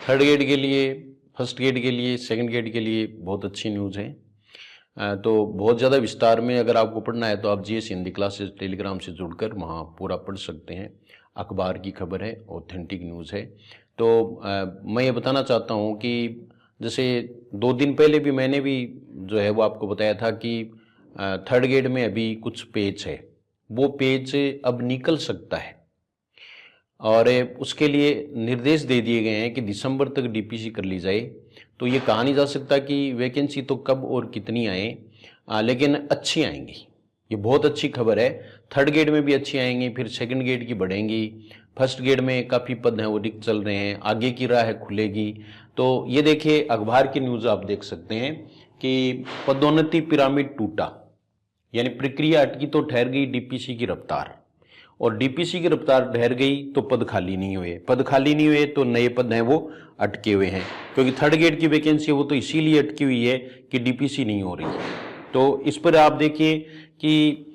Third gate के लिए, first gate के लिए, सेकंड गेट के लिए बहुत अच्छी न्यूज़ है। तो बहुत ज़्यादा विस्तार में अगर आपको पढ़ना है तो आप जीएस हिंदी क्लासेस टेलीग्राम से जुड़कर वहाँ पूरा पढ़ सकते हैं। अखबार की खबर है, ऑथेंटिक न्यूज़ है। तो मैं ये बताना चाहता हूँ कि जैसे 2 दिन पहले भी मैंने भी जो है वो आपको बताया था कि थर्ड गेट में अभी कुछ पेज है, वो पेज अब निकल सकता है और उसके लिए निर्देश दे दिए गए हैं कि दिसंबर तक डीपीसी कर ली जाए। तो ये कहा नहीं जा सकता कि वैकेंसी तो कब और कितनी आए, लेकिन अच्छी आएंगी। ये बहुत अच्छी खबर है। थर्ड गेट में भी अच्छी आएंगी, फिर सेकंड गेट की बढ़ेंगी। फर्स्ट गेट में काफ़ी पद हैं वो रिक्त चल रहे हैं, आगे की राह खुलेगी। तो ये देखिए अखबार की न्यूज़ आप देख सकते हैं कि पदोन्नति पिरामिड टूटा, यानी प्रक्रिया अटकी तो ठहर गई डीपीसी की रफ्तार, और डीपीसी की रफ्तार ठहर गई तो पद खाली नहीं हुए, पद खाली नहीं हुए तो नए पद हैं वो अटके हुए हैं। क्योंकि थर्ड गेट की वैकेंसी है वो तो इसीलिए अटकी हुई है कि डीपीसी नहीं हो रही है। तो इस पर आप देखिए कि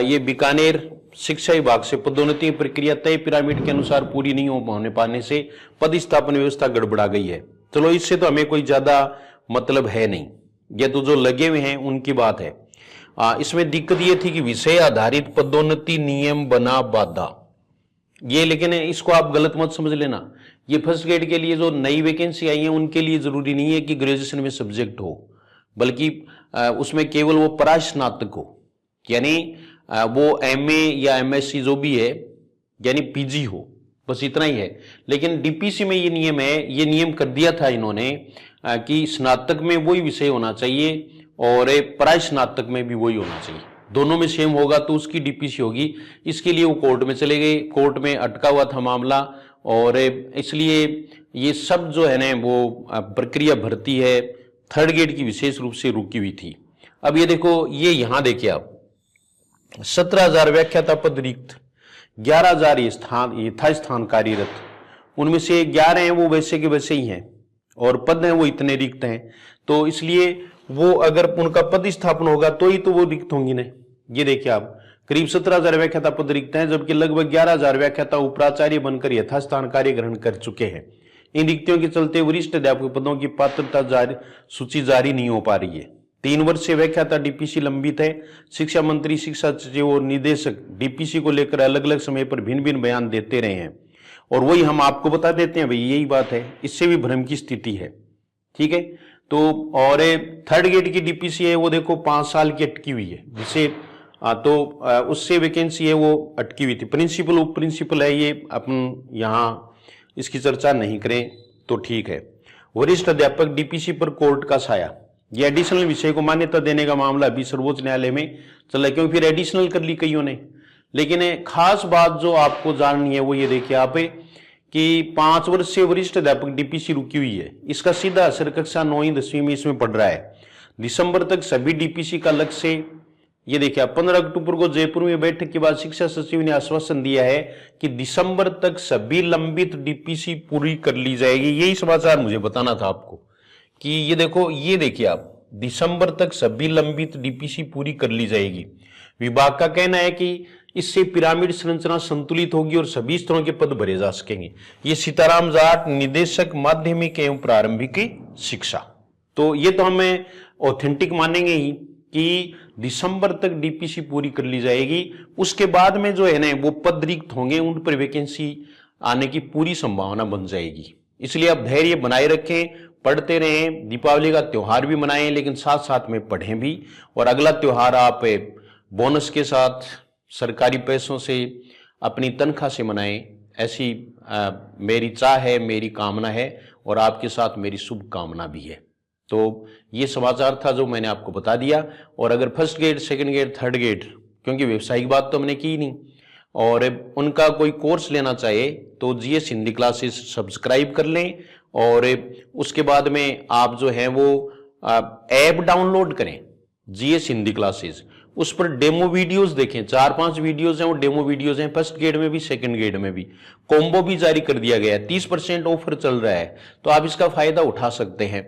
ये बीकानेर शिक्षा विभाग से पदोन्नति प्रक्रिया तय पिरामिड के अनुसार पूरी नहीं होने पाने से पद स्थापन व्यवस्था गड़बड़ा गई है। चलो इससे तो हमें कोई ज्यादा मतलब है नहीं, ये तो जो लगे हुए हैं उनकी बात है। इसमें दिक्कत ये थी कि विषय आधारित पदोन्नति नियम बना बाधा, ये लेकिन इसको आप गलत मत समझ लेना। ये फर्स्ट ग्रेड के लिए जो नई वैकेंसी आई है उनके लिए जरूरी नहीं है कि ग्रेजुएशन में सब्जेक्ट हो, बल्कि उसमें केवल वो परास्नातक हो, यानी वो एमए या एमएससी जो भी है यानी पीजी हो, बस इतना ही है। लेकिन डीपीसी में ये नियम है, ये नियम कर दिया था इन्होंने कि स्नातक में वही विषय होना चाहिए और परास्नातक में भी वही होना चाहिए, दोनों में सेम होगा तो उसकी डीपीसी होगी। इसके लिए वो कोर्ट में चले गए, कोर्ट में अटका हुआ था मामला, और इसलिए ये सब जो है ना वो प्रक्रिया भर्ती है थर्ड ग्रेड की विशेष रूप से रुकी हुई थी। अब ये देखो, ये यहां देखिए आप 17,000 व्याख्याता पद रिक्त, 11,000 यथास्थान कार्यरत, उनमें से 11 हैं वो वैसे के वैसे ही हैं और पद हैं वो इतने रिक्त हैं। तो इसलिए वो अगर उनका पद स्थापन होगा तो ही तो वो रिक्त होंगी ना। ये देखिए आप करीब 17,000 व्याख्याता पद रिक्त हैं, जबकि लगभग 11,000 व्याख्याता उपराचार्य बनकर यथास्थान कार्य ग्रहण कर चुके हैं। इन रिक्तियों के चलते वरिष्ठ अध्यापक पदों की पात्रता सूची जारी नहीं हो पा रही है। 3 वर्ष से व्याख्याता डीपीसी लंबित है। शिक्षा मंत्री, शिक्षा सचिव और निदेशक डीपीसी को लेकर अलग अलग समय पर भिन्न भिन्न बयान देते रहे हैं, और वही हम आपको बता देते हैं भाई यही बात है। इससे भी भ्रम की स्थिति है, ठीक है। तो और थर्ड ग्रेड की डीपीसी है वो देखो 5 साल की अटकी हुई है, जिसे तो उससे वैकेंसी है वो अटकी हुई थी। प्रिंसिपल उप प्रिंसिपल है, ये अपन यहाँ इसकी चर्चा नहीं करें तो ठीक है। वरिष्ठ अध्यापक डीपीसी पर कोर्ट का साया, ये एडिशनल विषय को मान्यता देने का मामला अभी सर्वोच्च न्यायालय में चला, क्योंकि फिर एडिशनल कर ली कईयों ने। लेकिन खास बात जो आपको जाननी है वो ये देखिए आप कि 5 वर्ष से वरिष्ठ अध्यापक डीपीसी रुकी हुई है। इसका सीधा असर कक्षा 9वीं 10वीं में इसमें पड़ रहा है। दिसंबर तक सभी डीपीसी का लक्ष्य, ये देखिए 15 अक्टूबर को जयपुर में बैठक के बाद शिक्षा सचिव ने आश्वासन दिया है कि दिसंबर तक सभी लंबित डीपीसी पूरी कर ली जाएगी। यही समाचार मुझे बताना था आपको कि ये देखो, ये देखिए आप दिसंबर तक सभी लंबित डीपीसी पूरी कर ली जाएगी। विभाग का कहना है कि इससे पिरामिड संरचना संतुलित होगी और सभी स्तरों के पद भरे जा सकेंगे। ये सीताराम जाट, निदेशक माध्यमिक एवं प्रारंभिक शिक्षा। तो ये तो हमें ऑथेंटिक मानेंगे ही कि दिसंबर तक डीपीसी पूरी कर ली जाएगी। उसके बाद में जो है ना वो पद रिक्त होंगे, उन पर वैकेंसी आने की पूरी संभावना बन जाएगी। इसलिए आप धैर्य बनाए रखें, पढ़ते रहें, दीपावली का त्योहार भी मनाएं लेकिन साथ साथ में पढ़ें भी, और अगला त्योहार आप बोनस के साथ सरकारी पैसों से अपनी तनख्वाह से मनाएं, ऐसी मेरी चाह है, मेरी कामना है, और आपके साथ मेरी शुभकामना भी है। तो ये समाचार था जो मैंने आपको बता दिया। और अगर first grade, second grade, third grade, क्योंकि व्यावसायिक बात तो हमने की नहीं, और उनका कोई कोर्स लेना चाहे तो जीएस हिंदी क्लासेस सब्सक्राइब कर लें, और उसके बाद में आप जो है वो ऐप डाउनलोड करें जीएस हिंदी क्लासेस, उस पर डेमो वीडियोस देखें। 4-5 वीडियोस हैं वो डेमो वीडियोस हैं, फर्स्ट ग्रेड में भी सेकंड ग्रेड में भी। कॉम्बो भी जारी कर दिया गया है, 30% ऑफर चल रहा है, तो आप इसका फायदा उठा सकते हैं।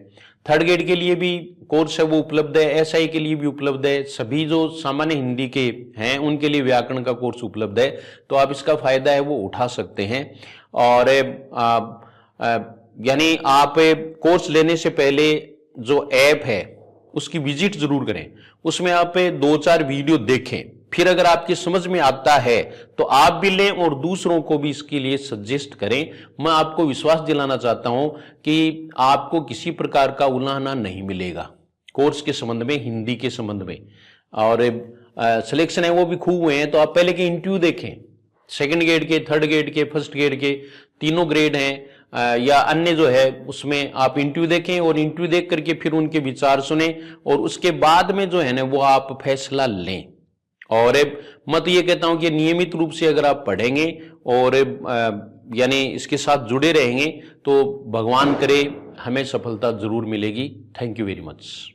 थर्ड ग्रेड के लिए भी कोर्स है वो उपलब्ध है, एसआई के लिए भी उपलब्ध है, सभी जो सामान्य हिंदी के हैं उनके लिए व्याकरण का कोर्स उपलब्ध है, तो आप इसका फायदा है वो उठा सकते हैं। और यानी आप कोर्स लेने से पहले जो ऐप है उसकी विजिट जरूर करें, उसमें आप 2-4 वीडियो देखें, फिर अगर आपकी समझ में आता है तो आप भी लें और दूसरों को भी इसके लिए सजेस्ट करें। मैं आपको विश्वास दिलाना चाहता हूं कि आपको किसी प्रकार का उलाहना नहीं मिलेगा कोर्स के संबंध में, हिंदी के संबंध में। और सिलेक्शन है वो भी खूब हुए हैं, तो आप पहले के इंटरव्यू देखें, सेकंड ग्रेड के, थर्ड ग्रेड के, फर्स्ट ग्रेड के, तीनों ग्रेड हैं या अन्य जो है उसमें आप इंटरव्यू देखें और इंटरव्यू देख करके फिर उनके विचार सुने और उसके बाद में जो है ना वो आप फैसला लें। और मैं तो ये कहता हूं कि नियमित रूप से अगर आप पढ़ेंगे और यानी इसके साथ जुड़े रहेंगे तो भगवान करे हमें सफलता जरूर मिलेगी। Thank you very much.